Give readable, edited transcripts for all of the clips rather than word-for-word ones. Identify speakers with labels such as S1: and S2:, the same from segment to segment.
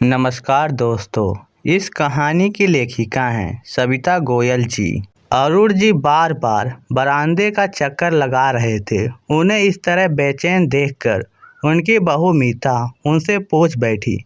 S1: नमस्कार दोस्तों। इस कहानी की लेखिका हैं सविता गोयल जी। अरुण जी बार बार बरामदे का चक्कर लगा रहे थे। उन्हें इस तरह बेचैन देखकर उनकी बहू मीता उनसे पूछ बैठी,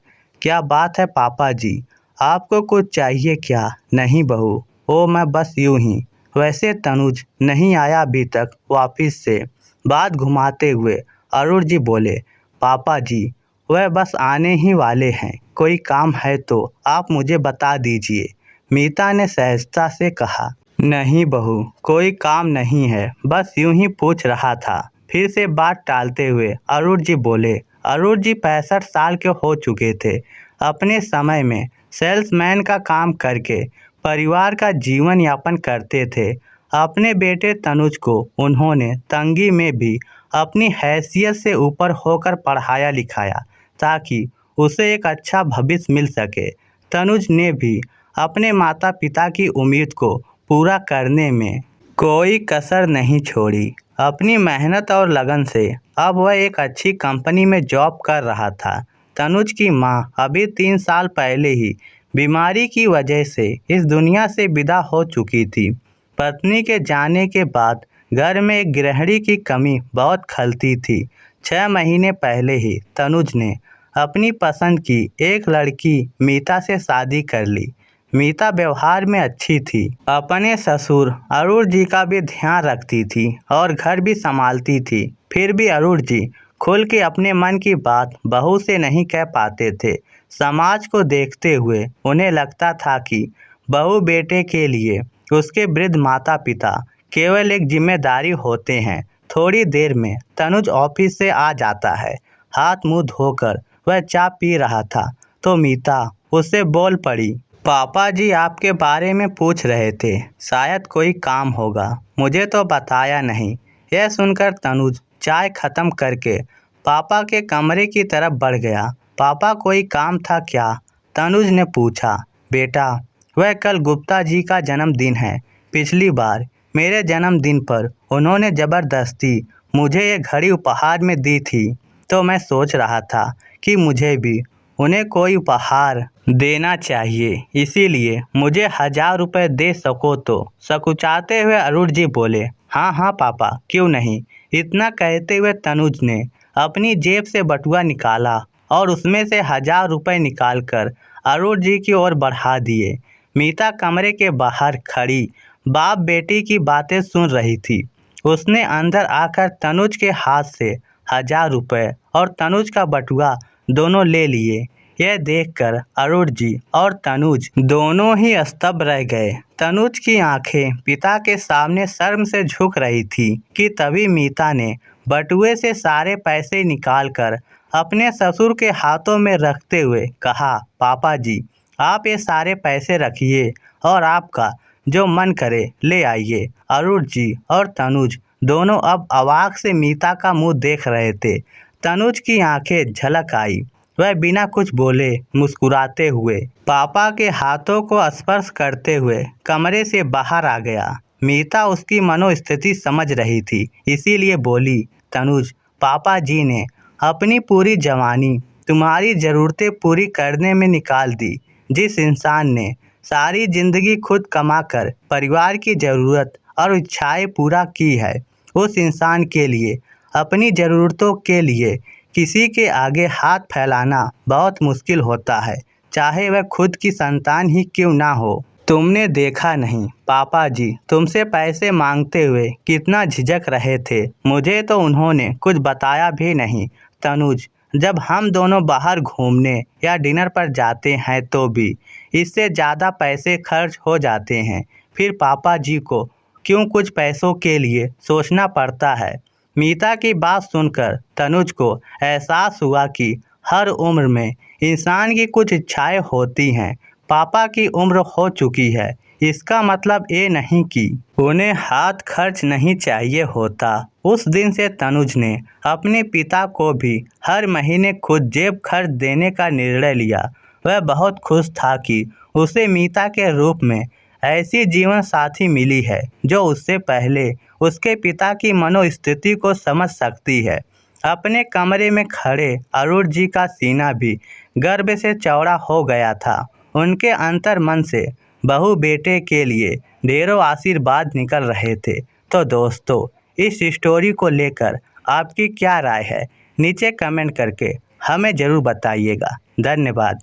S1: क्या बात है पापा जी, आपको कुछ चाहिए क्या? नहीं बहू, ओ मैं बस यूं ही। वैसे तनुज नहीं आया अभी तक वापिस से? बात घुमाते हुए अरुण जी बोले, पापा जी वह बस आने ही वाले हैं। कोई काम है तो आप मुझे बता दीजिए। मीता ने सहजता से कहा, नहीं बहू, कोई काम नहीं है, बस यूं ही पूछ रहा था। फिर से बात टालते हुए अरुण जी बोले। अरुण जी 65 साल के हो चुके थे। अपने समय में सेल्समैन का काम करके परिवार का जीवन यापन करते थे। अपने बेटे तनुज को उन्होंने तंगी में भी अपनी हैसियत से ऊपर होकर पढ़ाया लिखाया ताकि उसे एक अच्छा भविष्य मिल सके। तनुज ने भी अपने माता पिता की उम्मीद को पूरा करने में कोई कसर नहीं छोड़ी। अपनी मेहनत और लगन से अब वह एक अच्छी कंपनी में जॉब कर रहा था। तनुज की मां अभी 3 साल पहले ही बीमारी की वजह से इस दुनिया से विदा हो चुकी थी। पत्नी के जाने के बाद घर में एक गृहिणी की कमी बहुत खलती थी। 6 महीने पहले ही तनुज ने अपनी पसंद की एक लड़की मीता से शादी कर ली। मीता व्यवहार में अच्छी थी, अपने ससुर अरुण जी का भी ध्यान रखती थी और घर भी संभालती थी। फिर भी अरुण जी खुल के अपने मन की बात बहू से नहीं कह पाते थे। समाज को देखते हुए उन्हें लगता था कि बहू बेटे के लिए उसके वृद्ध माता पिता केवल एक जिम्मेदारी होते हैं। थोड़ी देर में तनुज ऑफिस से आ जाता है। हाथ मुंह धोकर वह चाय पी रहा था तो मीता उससे बोल पड़ी, पापा जी आपके बारे में पूछ रहे थे, शायद कोई काम होगा, मुझे तो बताया नहीं। यह सुनकर तनुज चाय खत्म करके पापा के कमरे की तरफ बढ़ गया। पापा कोई काम था क्या? तनुज ने पूछा। बेटा, वह कल गुप्ता जी का जन्मदिन है। पिछली बार मेरे जन्मदिन पर उन्होंने जबरदस्ती मुझे ये घड़ी उपहार में दी थी, तो मैं सोच रहा था कि मुझे भी उन्हें कोई उपहार देना चाहिए, इसीलिए मुझे 1000 रुपये दे सको तो? सकुचाते हुए अरुण जी बोले, हाँ हाँ पापा, क्यों नहीं। इतना कहते हुए तनुज ने अपनी जेब से बटुआ निकाला और उसमें से 1000 रुपये निकालकर अरुण जी की ओर बढ़ा दिए। मीता कमरे के बाहर खड़ी बाप बेटी की बातें सुन रही थी। उसने अंदर आकर तनुज के हाथ से 1000 रुपये और तनुज का बटुआ दोनों ले लिए। यह देखकर अरुण जी और तनुज दोनों ही स्तब्ध रह गए। तनुज की आंखें पिता के सामने शर्म से झुक रही थी कि तभी मीता ने बटुए से सारे पैसे निकालकर अपने ससुर के हाथों में रखते हुए कहा, पापा जी आप ये सारे पैसे रखिए और आपका जो मन करे ले आइए। अरुण जी और तनुज दोनों अब अवाक से मीता का मुंह देख रहे थे। तनुज की आंखें झलक आई। वह बिना कुछ बोले मुस्कुराते हुए पापा के हाथों को स्पर्श करते हुए कमरे से बाहर आ गया। मीता उसकी मनोस्थिति समझ रही थी, इसीलिए बोली, तनुज पापा जी ने अपनी पूरी जवानी तुम्हारी ज़रूरतें पूरी करने में निकाल दी। जिस इंसान ने सारी जिंदगी खुद कमाकर परिवार की ज़रूरत और इच्छाएं पूरा की है, उस इंसान के लिए अपनी ज़रूरतों के लिए किसी के आगे हाथ फैलाना बहुत मुश्किल होता है, चाहे वह खुद की संतान ही क्यों ना हो। तुमने देखा नहीं पापा जी तुमसे पैसे मांगते हुए कितना झिझक रहे थे, मुझे तो उन्होंने कुछ बताया भी नहीं। तनुज, जब हम दोनों बाहर घूमने या डिनर पर जाते हैं तो भी इससे ज़्यादा पैसे खर्च हो जाते हैं, फिर पापा जी को क्यों कुछ पैसों के लिए सोचना पड़ता है। मीता की बात सुनकर तनुज को एहसास हुआ कि हर उम्र में इंसान की कुछ इच्छाएं होती हैं। पापा की उम्र हो चुकी है, इसका मतलब ये नहीं कि उन्हें हाथ खर्च नहीं चाहिए होता। उस दिन से तनुज ने अपने पिता को भी हर महीने खुद जेब खर्च देने का निर्णय लिया। वह बहुत खुश था कि उसे मीता के रूप में ऐसी जीवन साथी मिली है जो उससे पहले उसके पिता की मनोस्थिति को समझ सकती है। अपने कमरे में खड़े अरुण जी का सीना भी गर्व से चौड़ा हो गया था। उनके अंतर मन से बहू बेटे के लिए ढेरों आशीर्वाद निकल रहे थे। तो दोस्तों, इस स्टोरी को लेकर आपकी क्या राय है, नीचे कमेंट करके हमें ज़रूर बताइएगा। धन्यवाद।